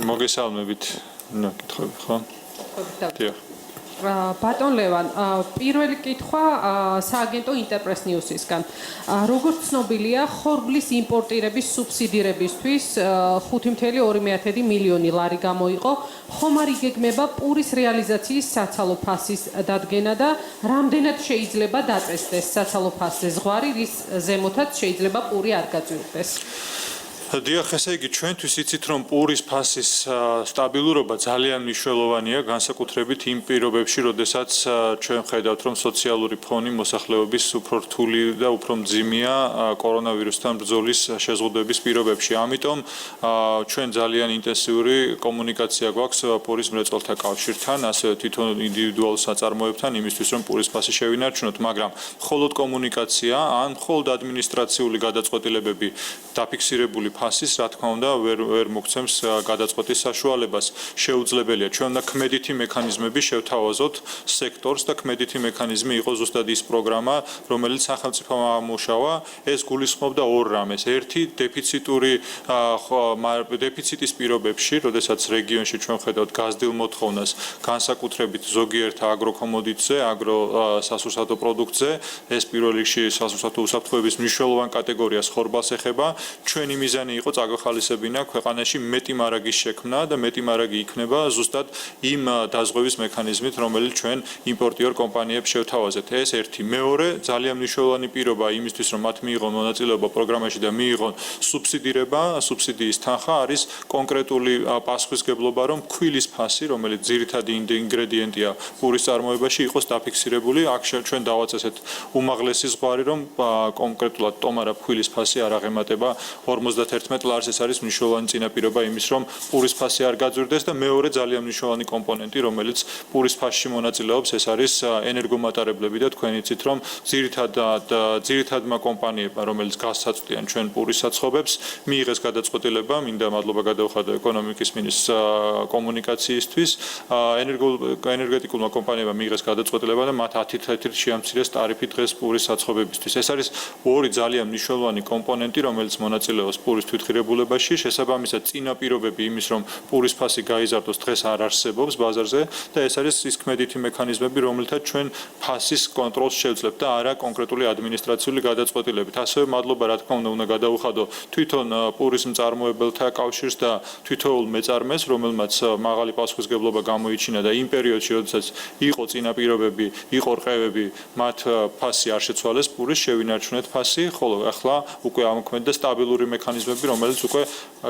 მოგესალმებით. ნუ კითხები ხო? დიახ. ბატონ ლევან, პირველი კითხვა სააგენტო ინტერპრეს ნიუსისგან. როგორც ცნობილია, ხორბლის იმპორტირების სუბსიდირებისთვის 5.2 მილიონი ლარი გამოიყო. ხომ არ იგეგმება პურის რეალიზაციის საცალო ფასის დადგენა და რამდენად შეიძლება დაწესდეს საცალო ფასზე ზღვარი, რის ზემოთაც შეიძლება პური არ გაძვირდეს? დიახ, ესე იგი, ჩვენთვის იცით, რომ პურის ფასის სტაბილურობა ძალიან მნიშვნელოვანია, განსაკუთრებით იმ პირობებში, როდესაც ჩვენ ხედავთ, რომ სოციალური ფონი მოსახლეობის უფრო რთული და უფრო მძიმეა კორონავირუსთან ბრძოლის შეზღუდვების პირობებში. ამიტომ ჩვენ ძალიან ინტენსიური კომუნიკაცია გვაქვს პურის მრეწველთა კავშირთან, ასევე თვითონ ინდივიდუალურ საწარმოებთან, იმისთვის, რომ პურის ფასი შევინარჩუნოთ, მაგრამ მხოლოდ კომუნიკაცია ან მხოლოდ ადმინისტრაციული გადაწყვეტილებები დაფიქსირებული ფასის, რა თქმა უნდა, ვერ მოგცემს გადაწყვეტის საშუალებას. შეუძლებელია ჩვენ უნდა ქმედითი მექანიზმები შევთავაზოთ სექტორს და ქმედითი მექანიზმი იყო ზუსტად ის პროგრამა, რომელიც სახელმწიფომ ამუშავა. ეს გულისხმობდა ორ რამეს. ერთი, დეფიციტის პირობებში, როდესაც რეგიონში ჩვენ ხედავთ გაზრდილ მოთხოვნას, განსაკუთრებით ზოგიერთ აგროკომოდიტზე, აგროსასურსათო პროდუქტზე, ეს პირველ რიგში სასურსათო უსაფრთხოების მნიშვნელოვან კატეგორიას ხორბალს ეხება. ჩვენი მიზანი იყო წაგახალისებინა ქვეყანაში მეტი მარაგის შექმნა და მეტი მარაგი იქნება ზუსტად იმ დაზღვევის მექანიზმით, რომელიც ჩვენ იმპორტიორ კომპანიებს შევთავაზეთ. ეს ერთი. მეორე, ძალიან მნიშვნელოვანი პირობა იმისთვის, რომ მათ მიიღონ მონაწილეობა პროგრამაში და მიიღონ სუბსიდირება, სუბსიდიის თანხა არის კონკრეტული პასუხისგებლობა, რომ ქვილის ფასი, რომელიც ძირითადი ინგრედიენტია პურის წარმოებაში, იყოს დაფიქსირებული. აქ ჩვენ დავაწესეთ უმაღლესი ზღვარი, რომ კონკრეტულად ტომარა ქვილის ფასი არ აღემატება 51 ლარს. ეს არის მნიშვნელოვანი წინაპირობა იმის, რომ პურის ფასი არ გაძვირდეს და მეორე ძალიან მნიშვნელოვანი კომპონენტი, რომელიც პურის ფასში მონაწილეობს, ეს არის ენერგომატარებლები და თქვენ იცით, რომ ძირითადმა კომპანიებმა, რომელიც გასაცვლიან ჩვენ პურის საცხობებს, მიიღეს გადაწყვეტილება, მინდა მადლობა გადავხადო ეკონომიკის მინისტრს კომუნიკაციისთვის, ენერგეტიკულმა კომპანიებმა მიიღეს გადაწყვეტილება და მათ 10 შეამცირეს ტარიფი დღეს პურის საცხობებისთვის. ეს არის ორი ძალიან მნიშვნელოვანი კომპონენტი, რომელიც მონაწილეობს პურის თვითღირებულებაში. შესაბამისად, წინაპირობები იმის, რომ პურის ფასი გაიზარდოს, დღეს არ არსებობს ბაზარზე და ეს არის ის ქმედითი მექანიზმები, რომელთაც ჩვენ ფასის კონტროლს შევძლებთ და არა კონკრეტული ადმინისტრაციული გადაწყვეტილებით. ასევე მადლობა, რა თქმა უნდა, გადავუხადო თვითონ პურის მწარმოებელთა კავშირს და თითოეულ მეწარმეს, რომელმაც მაღალი პასუხისგებლობა გამოიჩინა და იმ პერიოდში, როდესაც იყო წინაპირობები, იყო რყევები, მათ ფასი არ შეცვალეს პურის, შევინარჩუნეთ ფასი, ხოლო ახლა უკვე ამოქმედდა სტაბილური მექანიზმები, რომელიც უკვე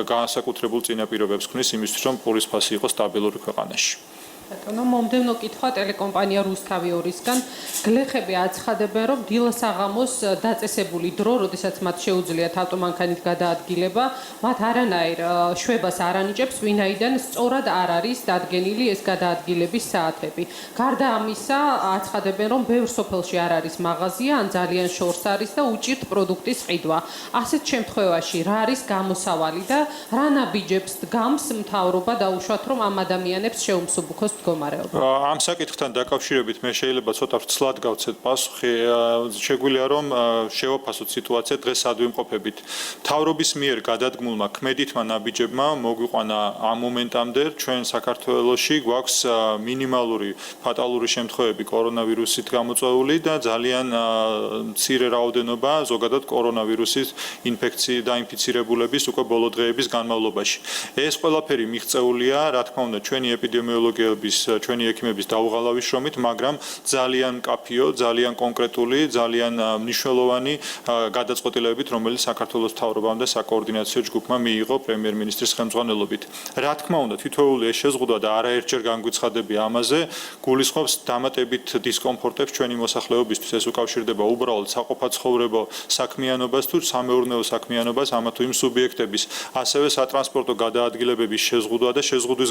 განსაკუთრებულ წინაპირობებს ქმნის იმისთვის, რომ პურის ფასი იყოს სტაბილური ქვეყანაში. ბატონო, მომდევნო კითხვა ტელეკომპანია რუსთავი 2-ისგან. გლეხები აცხადებენ, რომ დილა-საღამოს დაწესებული დრო, როდესაც მათ შეუძლიათ ავტომანქანით გადაადგილება, მათ არანაირ შვებას არ ანიჭებს, ვინაიდან სწორად არ არის დადგენილი ეს გადაადგილების საათები. გარდა ამისა, აცხადებენ, რომ ბევრ სოფელში არ არის მაღაზია, ან ძალიან შორს არის და უჭირთ პროდუქტის ყიდვა. ასეთ შემთხვევაში რა არის გამოსავალი და რა ნაბიჯებს დგამს მთავრობა დაუშვათ, რომ ამ ადამიანებს შეუმსუბუქოს ამ საკითხთან დაკავშირებით მე შეიძლება ცოტა ვრცლად გავცეთ პასუხი. შეგვიძლია რომ შევაფასოთ სიტუაცია დღეს ადვიმყოფებით. მთავრობის მიერ გადადგმულმა ქმედითმა ნაბიჯებმა მოგვიყვანა ამ მომენტამდე ჩვენ საქართველოში გვაქვს მინიმალური ფატალური შემთხვევები კორონავირუსით გამოწვეული და ძალიან მცირე რაოდენობა ზოგადად კორონავირუსის დაინფიცირებულების უკვე ბოლო დღეების განმავლობაში. ეს ყველაფერი მიღწეულია, რა თქმა უნდა, ჩვენი ეპიდემიოლოგიების ჩვენი ექიმების დაუღალავი შრომით, მაგრამ ძალიან კაფიო, ძალიან კონკრეტული, ძალიან მნიშვნელოვანი გადაწყვეტილებებით, რომელიც საქართველოს მთავრობამ და საკოორდინაციო ჯგუფმა მიიღო პრემიერ-მინისტრის ხელმძღვანელობით. რა თქმა უნდა, თითოეული ეს შეზღუდვა და არაერთჯერ განგვიცხადებია ამაზე, გულისხმობს დამატებით დისკომფორტებს ჩვენი მოსახლეობისთვის. ეს უკავშირდება უბრალოდ საყოფაცხოვრებო საქმიანობას თუ სამეურნეო საქმიანობას ამა თუ იმ სუბიექტების, ასევე სატრანსპორტო გადაადგილებების შეზღუდვა და შეზღუდვის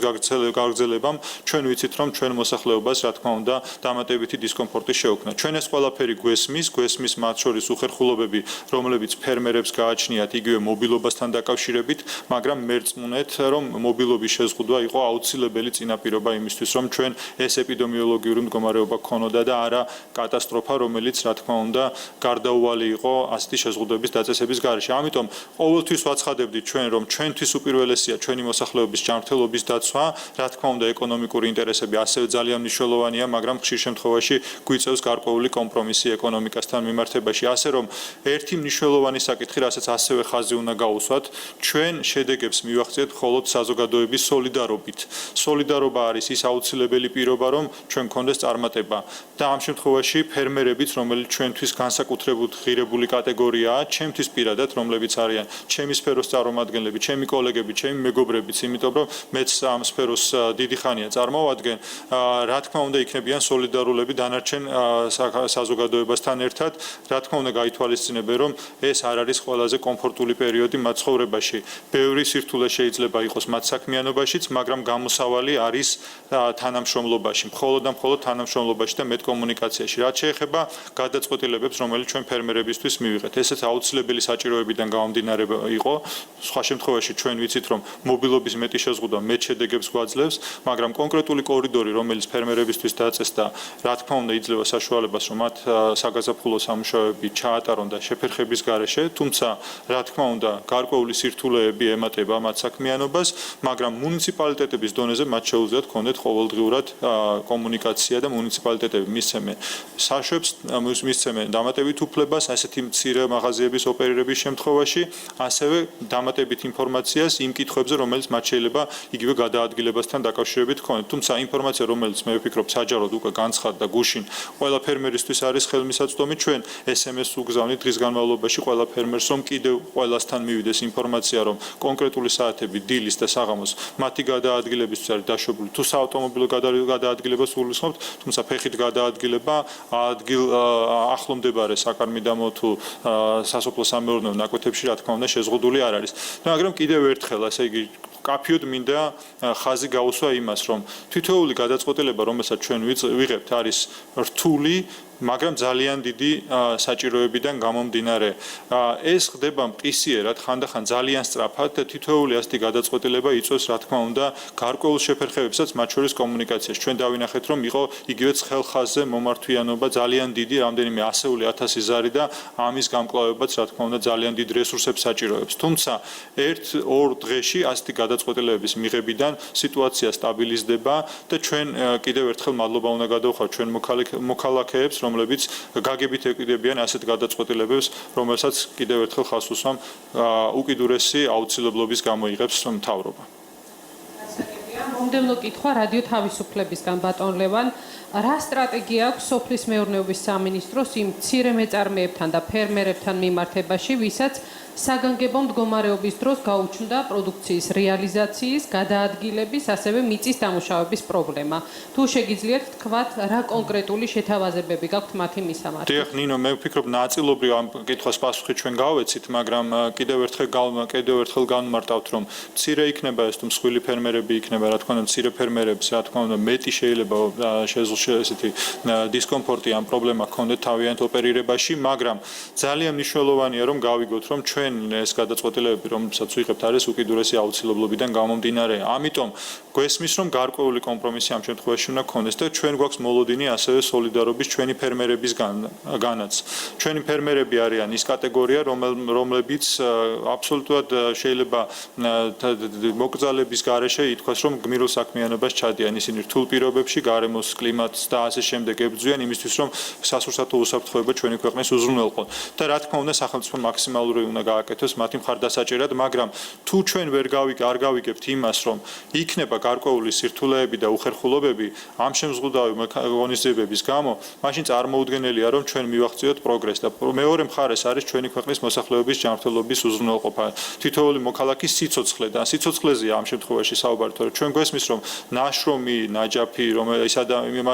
გაგრძელებამ ჩვენ ვიცით რომ ჩვენ მოსახლეობას რა თქმა უნდა დამატებითი დისკომფორტი შეუქმნა. ჩვენ ეს ყველაფერი გვესმის მათ შორის უხერხულობები, რომლებიც ფერმერებს გააჩნიათ იგივე მობილობასთან დაკავშირებით, მაგრამ მერწმუნეთ რომ მობილობის შეზღუდვა იყო აუცილებელი წინაპირობა იმისთვის რომ ჩვენ ეს ეპიდემიოლოგიური მდგომარეობა გქონოდა და არა კატასტროფა, რომელიც რა თქმა უნდა გარდაუვალი იყო ასეთი შეზღუდვების დაწესების გარეშე. ამიტომ ყოველთვის ვაცხადებდით ჩვენ რომ ჩვენთვის უპირველესია ჩვენი მოსახლეობის ჯანმრთელობის დაცვა, რა თქმა უნდა ეკონომიკური ინტერესები ასევე ძალიან მნიშვნელოვანია, მაგრამ ხშირ შემთხვევაში გვიწევს გარკვეული კომპრომისი ეკონომიკასთან მიმართებაში. ასე რომ ერთი მნიშვნელოვანი საკითხი, რასაც ასევე ხაზი უნდა გაუსვათ, ჩვენ შედეგებს მივახციეთ მხოლოდ საზოგადოების სოლიდარობით. სოლიდარობა არის ის აუცილებელი პირობა, რომ ჩვენ გქონდეს წარმატება და ამ შემთხვევაში ფერმერებიც, რომელიც ჩვენთვის განსაკუთრებით ღირებული კატეგორიაა, ჩემთვის პირადად, რომლებიც არიან ჩემი სფეროს წარმომადგენლები, ჩემი კოლეგები, ჩემი მეგობრებიც, იმიტომ რომ მეც ამ სფეროს დიდი ხანია წარმოვადგენ, რა თქმა უნდა იქნებიან სოლიდარულები დანარჩენ საზოგადოებასთან ერთად, რა თქმა უნდა გაითვალისწინებენ, რომ ეს არ არის ყველაზე კომფორტული პერიოდი მათ ცხოვრებაში. ბევრი სირთულე შეიძლება იყოს მათ საქმიანობაშიც, მაგრამ გამოსავალი არის თანამშრომლობაში, მხოლოდ და მხოლოდ თანამშრომლობაში და მეტკომუნიკაციაში. რაც შეეხება გადაწყვეტილებებს, რომელიც ჩვენ ფერმერებისთვის მივიღეთ, ესეც აუცილებელი საჭიროებიდან გამომდინარე იყო. სხვა შემთხვევაში ჩვენ ვიცით, რომ მობილობის მეტი შეზღუდვა მეტ შედეგებს გვაძლევს, მაგრამ კონკრეტული კორიდორი, რომელიც ფერმერებისთვის დაწესდა, რა თქმა უნდა იძლევა საშუალებას, რომ მათ საგაზაფხულო სამუშაოები ჩაატარონ და შეფერხების გარეშე, თუმცა რა თქმა უნდა გარკვეული სირთულეები ემატება მათ საქმიანობას, მაგრამ მუნიციპალიტეტების დონეზე მათ შეუძლიათ გქონდეთ ყოველდღიურად კომუნიკაცია და მუნიციპალიტეტები მისცემენ საშვებს, მისცემენ დამატებით უფლებას ასეთი მცირე მაღაზიების ოპერირების შემთხვევაში, ასევე დამატებით ინფორმაციას იმ კითხვებზე, რომელიც მათ შეიძლება იგივე გადაადგილებასთან დაკავშირებით გქონდეთ. თუმცა ინფორმაცია, რომელიც მე ვფიქრობ საჯაროდ უკვე განცხადდა გუშინ, ყველა ფერმერისთვის არის ხელმისაწვდომი. ჩვენ SMS-ს უგზავნით დღის განმავლობაში ყველა ფერმერს, რომ კიდევ ყველასთან მივიდეს ინფორმაცია, რომ კონკრეტული საათები დილის და საღამოს მათი გადაადგილებისთვის არის დაშვებული. თუ საავტომობილო გადაადგილებას გულისხმობთ, თუმცა ფეხით გადაადგილება ადგილ ახლომდებარე საკარმიდამო თუ სასოფლო-სამეურნეო ნაკვეთებში რა თქმა უნდა შეზღუდული არ არის. მაგრამ კიდევ ერთხელ, ასე იგი კაფიოდ მინდა ხაზი გაუსვა იმას, რომ თითოეული გადაწყვეტილება, რომელსაც ჩვენ ვიღებთ, არის რთული, მაგრამ ძალიან დიდი საჭიროებიდან გამომდინარე. ეს ხდება მყისიერად, ხანდახან ძალიან სწრაფად და თითოეული ასეთი გადაწყვეტილება იწვევს, რა თქმა უნდა, გარკვეულ შეფერხებებსაც, მათ შორის კომუნიკაციაში. ჩვენ დავინახეთ, რომ იყო იგივე ცხელ ხაზზე მომართვიანობა ძალიან დიდი, რამდენიმე ასეული ათასი ზარი და ამის გამკლავებაც, რა თქმა უნდა, ძალიან დიდ რესურსებს საჭიროებს. თუმცა ერთ-ორ დღეში ასეთი გადაწყვეტილებების მიღებიდან სიტუაცია სტაბილიზდება და ჩვენ კიდევ ერთხელ მადლობა უნდა გადავხართ ჩვენ მოქალაქეებს, რომლებიც გაგებით ეკიდებიან ასეთ გადაწყვეტილებებს, რომელსაც კიდევ ერთხელ ხაზს უსვამ უკიდურესი აუცილებლობის გამო იღებს მთავრობა. მომდევნო კითხვა რადიო თავისუფლებისგან ბატონ ლევან, რა სტრატეგია აქვს სოფლის მეურნეობის სამინისტროს იმ მცირე მეწარმეებთან და ფერმერებთან მიმართებაში, ვისაც საგანგებო მდგომარეობის დროს გაუჩნდა პროდუქციის რეალიზაციის, გადაადგილების, ასევე მიწის დამუშავების პრობლემა. თუ შეგიძლიათ თქვათ, რა კონკრეტული შეთავაზებები გაქვთ მათი მისამართი? დიახ, ნინო, მე ვფიქრობ ნაწილობრივ ამ კითხვას პასუხი ჩვენ გავეცით, მაგრამ კიდევ ერთხელ განმარტავთ, რომ მცირე იქნება ეს თუ მსხვილი ფერმერები იქნება, რა თქმა უნდა, მცირე ფერმერებს, რა თქმა უნდა, მეტი შეიძლება ესეთი დისკომფორტი ამ პრობლემა ჰქონდეთ თავიანთ ოპერირებაში, მაგრამ ძალიან მნიშვნელოვანია, რომ გავიგოთ, რომ ჩვენ ეს გადაწყვეტილებები, რომელსაც ვიღებთ, არის უკიდურესი აუცილებლობიდან გამომდინარე. ამიტომ გვესმის, რომ გარკვეული კომპრომისი ამ შემთხვევაში უნდა გქონდეს და ჩვენ გვაქვს მოლოდინი ასევე სოლიდარობის ჩვენი ფერმერებისგანაც. ჩვენი ფერმერები არიან ის კატეგორია, რომლებიც აბსოლუტურად შეიძლება მოკრძალების გარეშე ითქვას, რომ გმირულ საქმიანობას ჩადიან. ისინი რთულ პირობებში, გარემოს, კლიმატს და ასე შემდეგ ებრძვიან იმისთვის, რომ სასურსათო უსაფრთხოება ჩვენი ქვეყნის უზრუნველყონ. და რა თქმა უნდა, სახელმწიფო მაქსიმალური უნდა გააკეთოს მათი მხარდასაჭერად, მაგრამ თუ ჩვენ არ გავიგებთ იმას, რომ იქნება გარკვეული სირთულეები და უხერხულობები ამ შემზღუდავი ღონისძიებების გამო, მაშინ წარმოუდგენელია, რომ ჩვენ მივახციოთ პროგრესს და მეორე მხარეს არის ჩვენი ქვეყნის მოსახლეობის ჯანმრთელობის უზრუნველყოფა. თითოეული მოქალაქის სიცოცხლე და სიცოცხლეზეა ამ შემთხვევაში საუბარი, თორემ ჩვენ გვესმის, რომ ნაშრომი, ნაჯაფი, რომელიც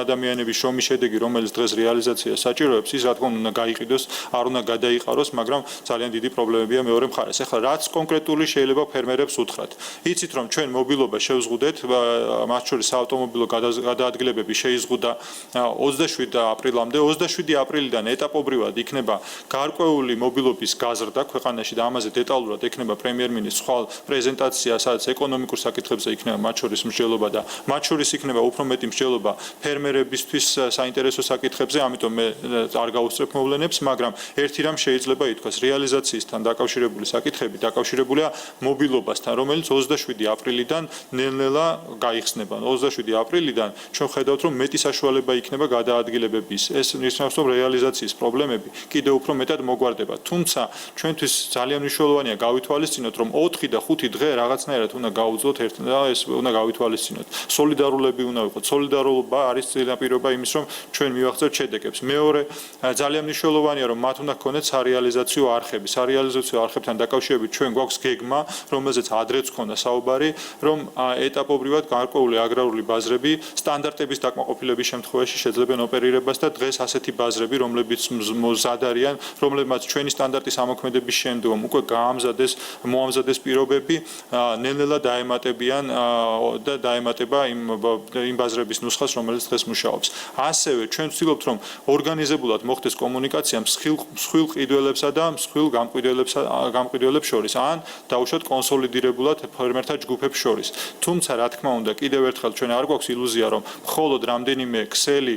ადამიანების შრომის შედეგი, რომელიც დღეს რეალიზაციას საჭიროებს, ის რა თქმა უნდა გაიყიდოს, არ უნდა გადაიყაროს, მაგრამ ძალიან დიდი პრობლემებია მეორე მხარეს. ახლა რაც კონკრეტული შეიძლება ფერმერებს უთხრათ. იცით რომ ჩვენ მობილობა შევზღუდეთ მათ შორის საავტომობილო გადაადგილებები შეიზღუდა 27 აპრილამდე. 27 აპრილიდან ეტაპობრივად იქნება გარკვეული მობილობის გაზრდა ქვეყანაში და ამაზე დეტალურად ექნება პრემიერ-მინისტრს ხვალ პრეზენტაცია, სადაც ეკონომიკურ საკითხებზე იქნება მათ შორის მსჯელობა და მათ შორის იქნება უფრო მეტი მსჯელობა ფერმერებისთვის საინტერესო საკითხებზე, ამიტომ მე არ გავუსწრებ მოვლენებს, მაგრამ ერთი რამ შეიძლება ითქვას, რეალიზაციისთან დაკავშირებული საკითხები დაკავშირებულია მობილობასთან, რომელიც 27 აპრილიდან ნელ-ნელა გაიხსნება. 27 აპრილიდან ჩვენ ხედავთ, რომ მეტი საშუალება იქნება გადაადგილებების. ეს ნიშნავს, რომ რეალიზაციის პრობლემები კიდევ უფრო მეტად მოგვარდება. თუმცა ჩვენთვის ძალიან მნიშვნელოვანია გავითვალისწინოთ, რომ 4 და 5 დღე რაღაცნაირად უნდა გაუძლოთ და ეს უნდა გავითვალისწინოთ. სოლიდარულები უნდა ვიყოთ. სოლიდარობა არის წინაპირობა იმის, რომ ჩვენ მივახცევთ შედეგებს. მეორე, ძალიან მნიშვნელოვანია, რომ მათ უნდა ჰქონდეთ სარეალიზაციო არხები. სარეალიზაციო არხებთან დაკავშირებით ჩვენ გვაქვს გეგმა, რომელზეც ადრეც ჰქონდა საუბარი, რომ ეტაპობრივად გარკვეული აგრარული ბაზრები სტანდარტების დაკმაყოფილების შემთხვევაში შეძლებენ ოპერირებას და დღეს ასეთი ბაზრები, რომლებიც მზად არიან, რომლებმაც ჩვენი სტანდარტის ამოქმედების შემდგომ უკვე მოამზადეს პირობები, ნელ-ნელა დაემატებიან და დაემატება იმ ბაზრების ნუსხას, რომელიც დღეს მუშაობს. ასევე ჩვენ ვცდილობთ, რომ ორგანიზებულად მოხდეს კომუნიკაცია მსხვილ ყიდველებსა და მსხვილ გამყიდველებს შორის, ან დაუშვათ კონსოლიდირებულად ფერმერთა ჯგუფებს შორის. თუმცა, რა თქმა უნდა, კიდევ ერთხელ ჩვენ არ გვაქვს ილუზია, რომ მხოლოდ რამდენიმე ქსელი,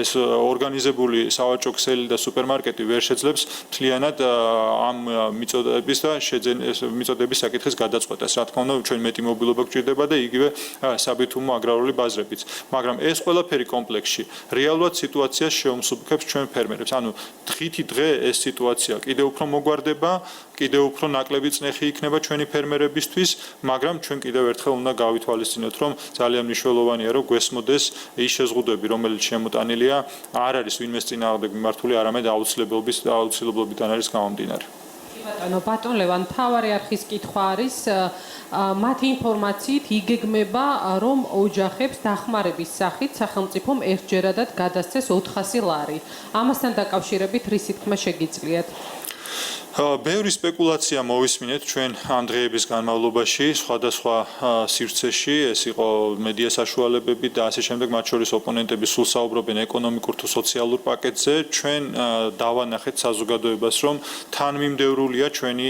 ეს ორგანიზებული სავაჭრო ქსელი და სუპერმარკეტი ვერ შეძლებს მთლიანად ამ მიწოდების და მიწოდების საკითხის გადაწყვეტას. რა თქმა უნდა, ჩვენ მეტი მობილობა გვჭირდება და იგივე საბითუმო აგრარული ბაზრებიც. მაგრამ ეს ყველაფერი კომპლექსში რეალურად სიტუაციას შეუმსუბუქებს ჩვენ ფერმერებს. ანუ დღითი დღე ეს სიტუაცია კიდევ უფრო მოგვარდება, კიდევ უფრო ნაკლები წნეხი იქნება ჩვენი ფერმერებისთვის, მაგრამ ჩვენ კიდევ ერთხელ უნდა გავითვალისწინოთ, რომ ძალიან მნიშვნელოვანია, რომ გვესმოდეს ის შეზღუდვები, რომელიც შემოტანილია, არ არის ვინმეს წინააღმდეგ მიმართული, არამედ აუცილებლობიდან არის გამომდინარე. ბატონ ლევან, მთავარი არხის კითხვა არის, მათი ინფორმაციით იგეგმება, რომ ოჯახებს დახმარების სახით სახელმწიფომ ერთჯერადად გადასცეს 400 ლარი. ამასთან დაკავშირებით რისი თქმა შეგიძლიათ? ბევრი სპეკულაცია მოვისმინეთ ჩვენ ამ დღეების განმავლობაში, სხვადასხვა სივრცეში, ეს იყო მედია საშუალებები და ასე შემდეგ, მათ შორის ოპონენტები სულ საუბრობენ ეკონომიკურ თუ სოციალურ პაკეტზე. ჩვენ დავანახეთ საზოგადოებას, რომ თანმიმდევრულია ჩვენი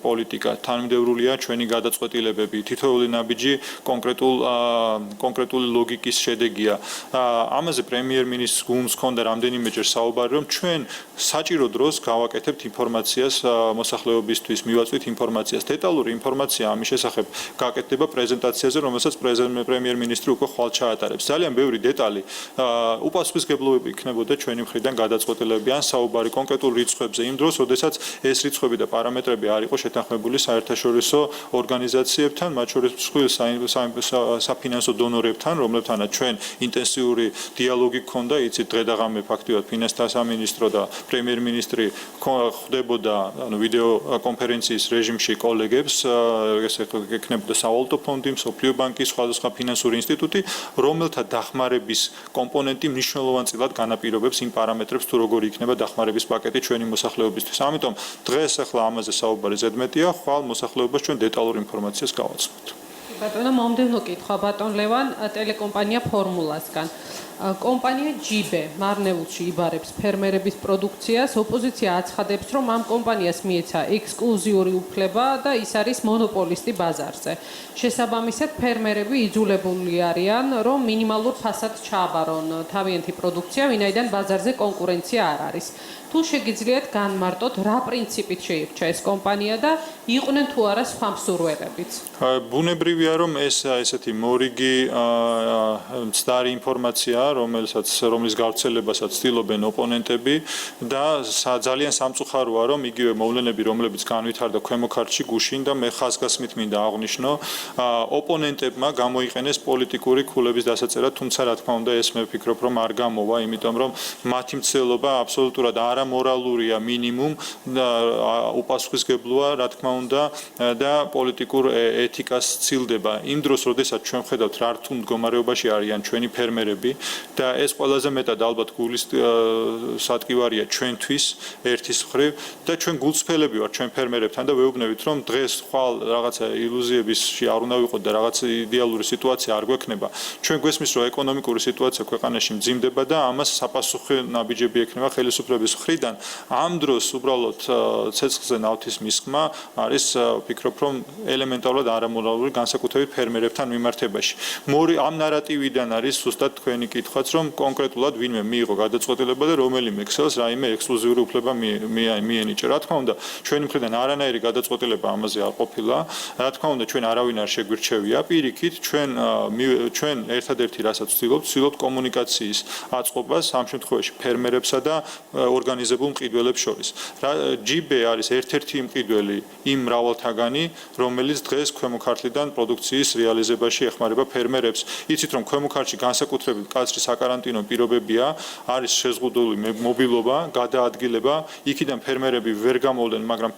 პოლიტიკა, თანმიმდევრულია ჩვენი გადაწყვეტილებები, თითოეული ნაბიჯი კონკრეტული ლოგიკის შედეგია. ამაზე პრემიერ-მინისტრს გუნდს ჰქონდა რამდენიმეჯერ საუბარი, რომ ჩვენ საჭირო დროს გავაკეთებთ ინფორმაციას მოსახლეობისთვის, მივაწვით ინფორმაციას. დეტალური ინფორმაცია ამის შესახებ გაკეთდება პრეზენტაციაზე, რომელსაც პრემიერ-მინისტრი უკვე ხვალ ჩაატარებს. ძალიან ბევრი დეტალი უპასუხისმგებლობები იქნებოდა ჩვენი მხრიდან გადაწყვეტილები ან საუბარი კონკრეტულ რიცხვებზე იმ დროს, როდესაც ეს რიცხვები და პარამეტრები არ იყო შეთანხმებული საერთაშორისო ორგანიზაციებთან, მათ შორის მსხვილ საფინანსო დონორებთან, რომლებთანაც ჩვენ ინტენსიური დიალოგი გქონდა, იცით დღე და ღამე ფაქტიურად ფინანსთა სამინისტრო და პრემიერ-მინისტრი ხვდებოდა ვიდეო კონფერენციის რეჟიმში კოლეგებს, ეს ექნებოდა სავალუტო ფონდი, მსოფლიო ბანკი, სხვადასხვა ფინანსური ინსტიტუტი, რომელთა დახმარების კომპონენტი მნიშვნელოვანწილად განაპირობებს იმ პარამეტრებს, თუ როგორი იქნება დახმარების პაკეტი ჩვენი მოსახლეობისთვის. ამიტომ დღეს ახლა ამაზე საუბარი ზედმეტია, ხვალ მოსახლეობას ჩვენ დეტალურ ინფორმაციას გავაცნობთ. ბატონო, მომდევნო კითხვა, ბატონ ლევან, ტელეკომპანია ფორმულასგან. კომპანია ჯიბე მარნეულში იბარებს ფერმერების პროდუქციას. ოპოზიცია აცხადებს, რომ ამ კომპანიას მიეცა ექსკლუზიური უფლება და ის არის მონოპოლისტი ბაზარზე. შესაბამისად, ფერმერები იძულებული არიან, რომ მინიმალურ ფასად ჩააბარონ თავიანთი პროდუქცია, ვინაიდან ბაზარზე კონკურენცია არ არის. თუ შეგიძლიათ განმარტოთ, რა პრინციპით შეირჩა ეს კომპანია და იყვნენ თუ არა სხვა მსურველებიც? ბუნებრივია, რომ ეს ესეთი მორიგი მცდარი ინფორმაცია, რომლის გავრცელებასაც ცდილობენ ოპონენტები და ძალიან სამწუხაროა, რომ იგივე მოვლენები, რომლებიც განვითარდა ქვემო ქართლში, გუშინ და მე ხაზგასმით მინდა აღვნიშნო, ოპონენტებმა გამოიყენეს პოლიტიკური ქულების დასაწერად, თუმცა რა თქმა უნდა ეს მე ვფიქრობ, რომ არ გამოვა, იმიტომ რომ მათი მცდელობა აბსოლუტურად არამორალურია მინიმუმ და უპასუხისმგებლოა, რა თქმა უნდა, და პოლიტიკურ ეთიკას ცილდება. იმ დროს, როდესაც ჩვენ ვხედავთ, რა რთულ მდგომარეობაში არიან ჩვენი ფერმერები, და ეს ყველაზე მეტად ალბათ გულის სატკივარია ჩვენთვის ერთის მხრივ და ჩვენ გულწრფელები ვართ ჩვენ ფერმერებთან და ვეუბნებით რომ დღეს ხვალ რაღაცა ილუზიებისში არ უნდა ვიყოთ და რაღაც იდეალური სიტუაცია არ გვექნება ჩვენ გვესმის რომ ეკონომიკური სიტუაცია ქვეყანაში მძიმდება და ამას საპასუხო ნაბიჯები ექნება ხელისუფლების მხრიდან ამ დროს უბრალოდ ცეცხლზე ნავთის მისხმა არის ვფიქრობ რომ ელემენტარულად არამორალური განსაკუთრებით ფერმერებთან მიმართებაში ამ ნარატივიდან არის ზუსტად თქვენი კითხვაც რომ კონკრეტულად ვინმე მიიღო გადაწყვეტილება და რომელიმე ქსელს რაიმე ექსკლუზიური უფლება მიენიჭა რა თქმა უნდა ჩვენი მხრიდან არანაირი გადაწყვეტილება ამაზე არ ყოფილა რა თქმა უნდა ჩვენ არავინ არ შეგვირჩევია პირიქით ჩვენ ერთადერთი რასაც ვცდილობთ კომუნიკაციის აწყობას ამ შემთხვევაში ფერმერებსა და ორგანიზებულ მყიდველებს შორის ჯიბე არის ერთ-ერთი მყიდველი იმ მრავალთაგანი რომელიც დღეს ქვემო ქართლიდან პროდუქციის რეალიზებაში ეხმარება ფერმერებს იცით რომ ქვემო ქართლში განსაკუთრებით კაცრი საკარანტინო პირობებია არის შეზღუდული მობილობა გადაადგილება იქიდან ფერმერები ვერ გამოვდნენ მაგრამ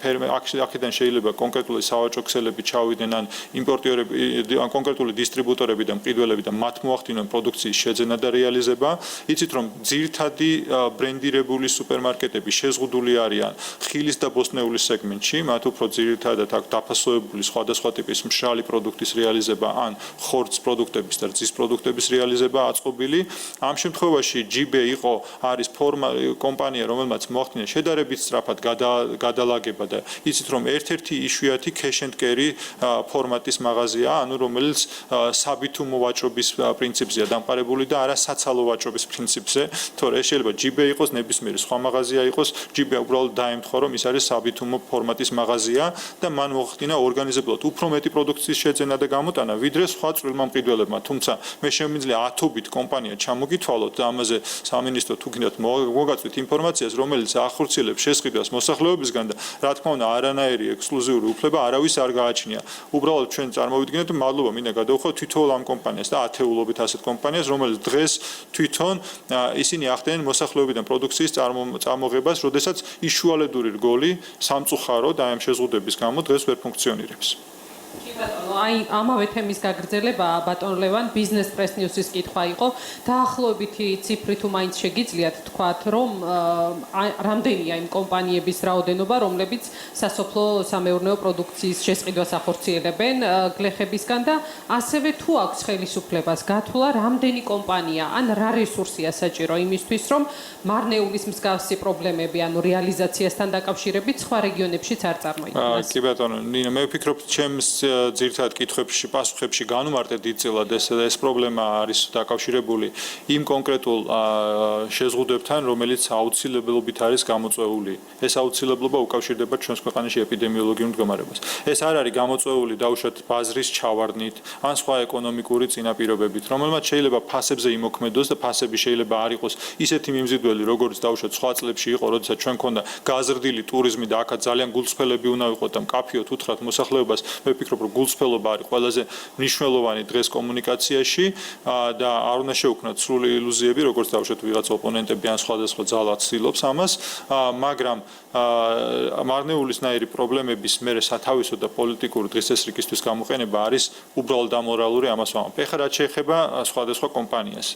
აქედან შეიძლება კონკრეტული სავაჭრო ქსელები ჩავიდნენ ან იმპორტიორები ან კონკრეტული დისტრიბუტორები და მყიდველები და მათ მოახდინონ პროდუქციის შეძენა და რეალიზება იცით რომ ძირითადი ბრენდირებული სუპერმარკეტები შეზღუდული არიან ხილის და ბოსტნეულის სეგმენტში მათ უფრო ძირითადად აქ დაფასოებული სხვადასხვა ტიპის მშრალი პროდუქტის რეალიზება ან ხორცს პროდუქტების და რძის პროდუქტების რეალიზება აწყობილი ამ შემთხვევაში ჯიბე არის კომპანია რომელმაც მოახდინა შედარებით სწრაფად გადალაგება და იცით რომ ერთ-ერთი იშვიათი cash and carry ფორმატის მაღაზია ანუ რომელიც საბითუმო ვაჭრობის პრინციპზეა დამყარებული და არა საცალო ვაჭრობის პრინციპზე თორე ეს შეიძლება ჯიბე იყოს ნებისმიერი სხვა მაღაზია იყოს ჯიბე უბრალოდ დაემთხვა რომ ის არის საბითუმო ფორმატის მაღაზია და მან მოახდინა ორგანიზებულად უფრო მეტი პროდუქციის შეძენა და გამოტანა ვიდრე სხვა წვრილმა მყიდველებმა თუმცა მე შემიძლია 10-ობით კომპანია ჩამოგითვალოთ და ამაზე სამინისტრო თუ გინდათ მოგაწვით ინფორმაციას რომელიც ახორციელებს შესყიდვას მოსახლეობისგან და რა თქმა უნდა არანაირი ექსკლუზიური უფლება არავის არ გააჩნია უბრალოდ ჩვენ წარმოვიდგინეთ რომ მადლობა მინდა გადავხოთ თითოეულ ამ კომპანიას და ათეულობით ასეთ კომპანიას რომელიც დღეს თვითონ ისინი ახდენენ მოსახლეობიდან პროდუქციის წარმოღებას როდესაც იშუალედური რგოლი სამწუხაროდ აი ამ შეზღუდების გამო დღეს ვერ ფუნქციონირებს აი ამავე თემის გაგრძელება ბატონ ლევან ბიზნეს პრეს ნიუსის კითხვა იყო დაახლოებითი ციფრი თუ მაინც შეგიძლიათ თქვათ რომ რამდენია იმ კომპანიების რაოდენობა რომლებიც სასოფლო სამეურნეო პროდუქციის შესყიდვას ახორციელებენ გლეხებისგან და ასევე თუ აქვს ხელისუფლებას გათვლა რამდენი კომპანია ან რა რესურსია საჭირო იმისთვის რომ მარნეულის მსგავსი პრობლემები ანუ რეალიზაციასთან დაკავშირებით სხვა რეგიონებშიც არ წარმოიქმნას კი ბატონო ნინო მე ვფიქრობ ჩემს ძირითადად კითხვებში პასუხებში განუმარტეთ დიდწილად ეს პრობლემა არის დაკავშირებული იმ კონკრეტულ შეზღუდვებთან რომელიც აუცილებლობით არის გამოწვეული ეს აუცილებლობა უკავშირდება ჩვენს ქვეყანაში ეპიდემიოლოგიურ მდგომარეობას ეს არ არის გამოწვეული დაუშვათ ბაზრის ჩავარდნით ან სხვა ეკონომიკური წინაპირობებით რომელმაც შეიძლება ფასებზე იმოქმედოს და ფასები შეიძლება არ იყოს ისეთი მიმზიდველი როგორც დაუშვათ სხვა წლებში იყო როდესაც ჩვენ ქონდა გაზრდილი ტურიზმი და აქაც ძალიან გულწრფელები უნდა ვიყოთ და მკაფიოდ უთხრათ მოსახლეობას მე ვფიქრობ რომ გულწრფელობა არის ყველაზე მნიშვნელოვანი დღეს კომუნიკაციაში და არ უნდა შევქმნათ სრული ილუზიები როგორც დაუშვათ ვიღაც ოპონენტები ან სხვადასხვა ძალა ცდილობს ამას მაგრამ მარნეულისნაირი პრობლემების მერე სათავისო და პოლიტიკური დღესდღეობით გამოყენება არის უბრალოდ ამორალური ამას ვამბობ ეხლა რაც შეეხება სხვადასხვა კომპანიას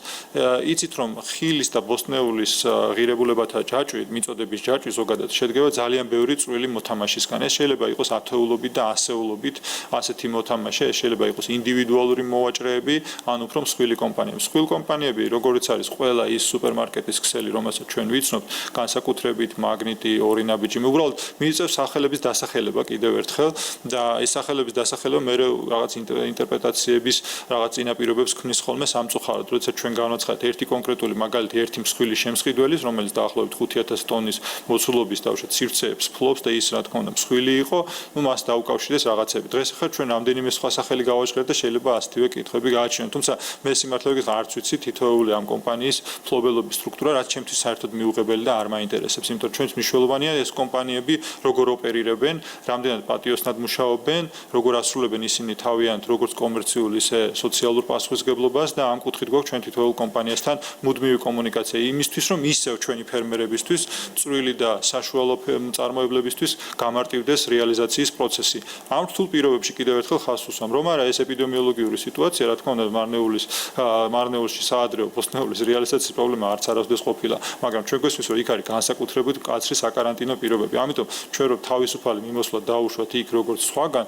იცით რომ ხილის და ბოსტნეულის ღირებულებათა ჯაჭვი მიწოდების ჯაჭვი ზოგადად შედგება ძალიან ბევრი წვრილი მოთამაშისგან ეს შეიძლება იყოს ათეულობით და ასეულობით ასეთი მოთამაშე ეს შეიძლება იყოს ინდივიდუალური მოვაჭრეები ან უფრო მსხვილი კომპანიები მსხვილ კომპანიები როგორც არის ყველა ის სუპერმარკეტის ქსელი რომელსაც ჩვენ ვიცნობთ განსაკუთრებით მაგნიტი ორი ნაბიჯი უბრალოდ მიიწევს სახელების დასახელება კიდევ ერთხელ და ეს სახელების დასახელება მე რაღაც ინტერპრეტაციების რაღაც წინაპირობებს ქმნის ხოლმე სამწუხაროდ როდესაც ჩვენ განვაცხადეთ ერთი კონკრეტული მაგალითი ერთი მსხვილი შემსყიდველის რომელიც დაახლოებით 5000 ტონის მოცულობის დავუშვათ სივრცეებს ფლობს და ის რა თქმა უნდა მსხვილი იყო ну მას დაუკავშირდეს რაღაცები დღეს ახლა ჩვენ რამდენიმე სხვა სახელი გავაჟღერეთ და შეიძლება ასეთივე კითხვები გააჩნიოთ თუმცა მე სიმართლე ვიგებ არც ვიცი თითოეული ამ კომპანიის ფლობელობის სტრუქტურა რაც ჩემთვის საერთოდ მიუღებელი და არ მაინტერესებს იმიტომ რომ ჩვენს მნიშვნელოვანია ეს კომპანიები როგორ ოპერირებენ რამდენად პატიოსნად მუშაობენ როგორ ასრულებენ ისინი თავიანთ როგორც კომერციულ ისე სოციალურ პასუხისმგებლობას და ამ კუთხით გვაქვს ჩვენ თითოეულ კომპანიასთან მუდმივი კომუნიკაცია იმისთვის რომ ისევ ჩვენი ფერმერებისთვის წვრილი და საშუალო წარმოებლებისთვის გამარტივდეს რეალიზაციის პროცესი ამ რთულ პირობებში კიდევ კიდევ ერთხელ ხაზს უსვამ, რომ არა ეს ეპიდემიოლოგიური სიტუაცია, რა თქმა უნდა, მარნეულში საადრეო ბოსტნეულის რეალიზაციის პრობლემა არც არასდროს ყოფილა, მაგრამ ჩვენ გვესმის, რომ იქ არის განსაკუთრებით მკაცრი საკარანტინო პირობები. ამიტომ ჩვენ რომ თავისუფალი მიმოსვლა დაუშვათ იქ როგორც სხვაგან,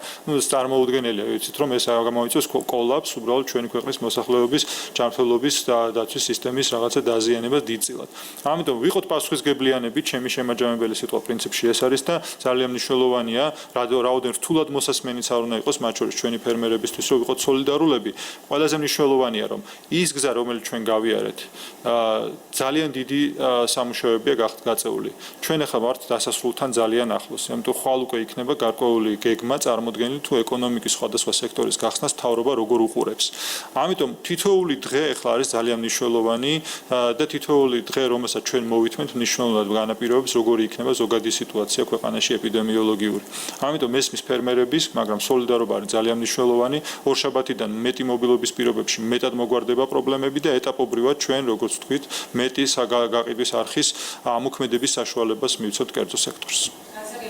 წარმოუდგენელია, ვიცით რომ ეს გამოიწვევს კოლაპს უბრალოდ ჩვენი ქვეყნის მოსახლეობის ჯანმრთელობის დაცვის სისტემის რაღაცა დაზიანებას დიდწილად. ამიტომ ვიყოთ პასუხისგებლიანები, ჩემი შემაჯამებელი სიტყვა პრინციპში ეს არის და ძალიან მნიშვნელოვანია, რაოდენ რთულად მოსასმენიც არ უნდა იყოს მათ შორის ჩვენი ფერმერებისთვის, რომ ვიყოთ სოლიდარულები. ყველაზე მნიშვნელოვანია, რომ ის გზა, რომელიც ჩვენ გავიარეთ, ძალიან დიდი სამუშაოებია გაწეული. ჩვენ ახლა ვართ დასასრულთან ძალიან ახლოს. ამიტომ ხვალ უკვე იქნება გარკვეული გეგმა წარმოდგენილი თუ ეკონომიკის სხვადასხვა სექტორის გახსნას მთავრობა როგორ უყურებს. ამიტომ თითოეული დღე ახლა არის ძალიან მნიშვნელოვანი და თითოეული დღე, რომელსაც ჩვენ მოვითმენთ, მნიშვნელოვნად განაპირობებს როგორი იქნება ზოგადი სიტუაცია ქვეყანაში ეპიდემიოლოგიური. ამიტომ მესმის ფერმერების, მაგრამ სოლიდარობა არის ძალიან მნიშვნელოვანი. ორშაბათიდან მეტი მობილობის პირობებში მეტად მოგვარდება პრობლემები და ეტაპობრივად ჩვენ, როგორც ვთქვით, მეტი გაყიდვის არხის ამოქმედების საშუალებას მივცოთ კერძო სექტორს.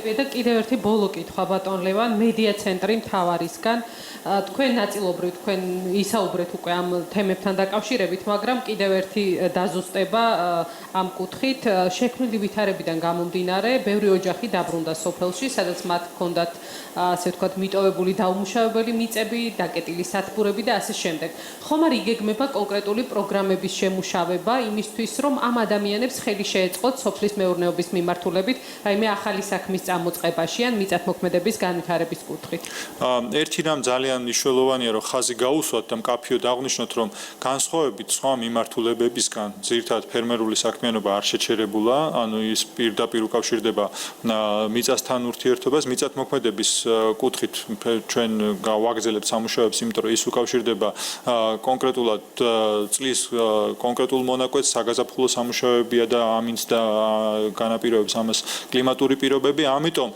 და კიდევ ერთი ბოლო კითხვა ბატონ ლევან, მედია ცენტრი მთავარისგან. თქვენ ნაწილობრივ თქვენ ისაუბრეთ უკვე ამ თემებთან დაკავშირებით, მაგრამ კიდევ ერთი დაზუსტება ამ კუთხით, შექმნილი ვითარებიდან გამომდინარე, ბევრი ოჯახი დაბრუნდა სოფელში, სადაც მათ ჰქონდათ ასე ვთქვათ, მიტოვებული დაუმუშავებელი მიწები, დაკეტილი სათბურები და ასე შემდეგ. ხომ არ იგეგმება კონკრეტული პროგრამების შემუშავება იმისთვის, რომ ამ ადამიანებს ხელი შეეწყოთ სოფლის მეურნეობის მიმართულებით, რაიმე ახალი საქმის წამოწყებაში ან მიწათმოქმედების განვითარების კუთხით. ერთი რამ ძალიან მნიშვნელოვანია, რომ ხაზი გაუსვათ და მკაფიოდ აღვნიშნოთ, რომ განსხვავებით სხვა მიმართულებებისგან, ძირითადად ფერმერული საქმიანობა არ შეჩერებულა, ანუ ის პირდაპირ უკავშირდება მიწასთან ურთიერთობას, მიწათმოქმედების კუთხით ჩვენ გავაგრძელებთ სამუშაოებს, იმიტომ რომ ის უკავშირდება კონკრეტულად წლის კონკრეტულ მონაკვეთს, საგაზაფხულო სამუშაოებია და ამინს და განაპირობებს ამას კლიმატური პირობები. ამიტომ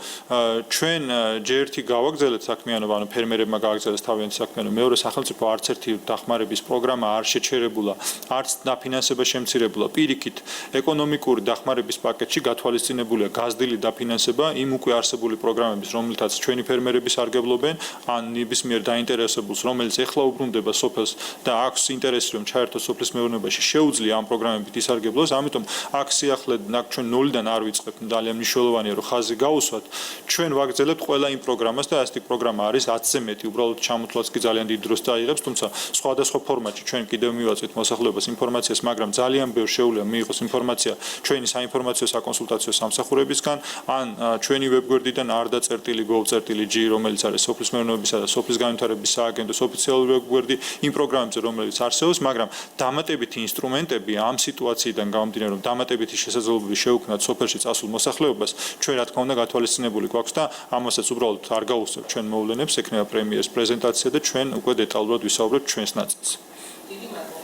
ჩვენ ჯერ ერთი გავაგრძელებთ საქმიანობა, ანუ ფერმერებმა გააგრძელეს თავიანთი საქმიანობა, მეორე სახელმწიფო არც ერთი დახმარების პროგრამა არ შეჩერებულა, არც დაფინანსება შემცირებულა. პირიქით, ეკონომიკური დახმარების პაკეტში გათვალისწინებულია გაზრდილი დაფინანსება იმ უკვე არსებული პროგრამების, რომელთაც ჩვენი ფერმერები სარგებლობენ, ან ნებისმიერ დაინტერესებულს, რომელიც ეხლა უბრუნდება სოფელს და აქვს ინტერესი, რომ ჩაერთოს სოფლის მეურნეობაში, შეუძლია ამ პროგრამებით ისარგებლოს. ამიტომ აქ სიახლე ჩვენ ნულიდან არ ვიწყებთ, ძალიან მნიშვნელოვანია, რომ ხაზი გაუსვათ. ჩვენ ვაგრძელებთ ყველა იმ პროგრამას და ასეთი პროგრამა არის 10-ზე მეტი, უბრალოდ ჩამოთვლაც კი ძალიან დიდ დროს დაიღებს, თუმცა სხვადასხვა ფორმატში ჩვენ კიდევ მივაწვით მოსახლეობას ინფორმაციას, მაგრამ ძალიან ბევრ შეუძლია მიიღოს ინფორმაცია ჩვენი საინფორმაციო საკონსულტაციო სამსახურებისგან, ან ჩვენი ვებგვერდიდან arda.gov.g, რომელიც არის სოფლის მეურნეობისა და სოფლის განვითარების სააგენტოს ოფიციალური ვებგვერდი იმ პროგრამებზე, რომელიც არსებობს, მაგრამ დამატებითი ინსტრუმენტები ამ სიტუაციიდან გამომდინარე, რომ დამატებითი შესაძლებლობები შეუქმნათ სოფელში წასულ მოსახლეობას, ჩვენ რა თქმა უნდა გათვალისწინებული გვაქვს და ამასაც უბრალოდ არ გავუსწრებთ ჩვენ მოვლენებს, ექნება პრემიერის პრეზენტაცია და ჩვენ უკვე დეტალურად ვისაუბრებთ ჩვენს ნაწილს.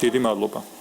დიდი მადლობა.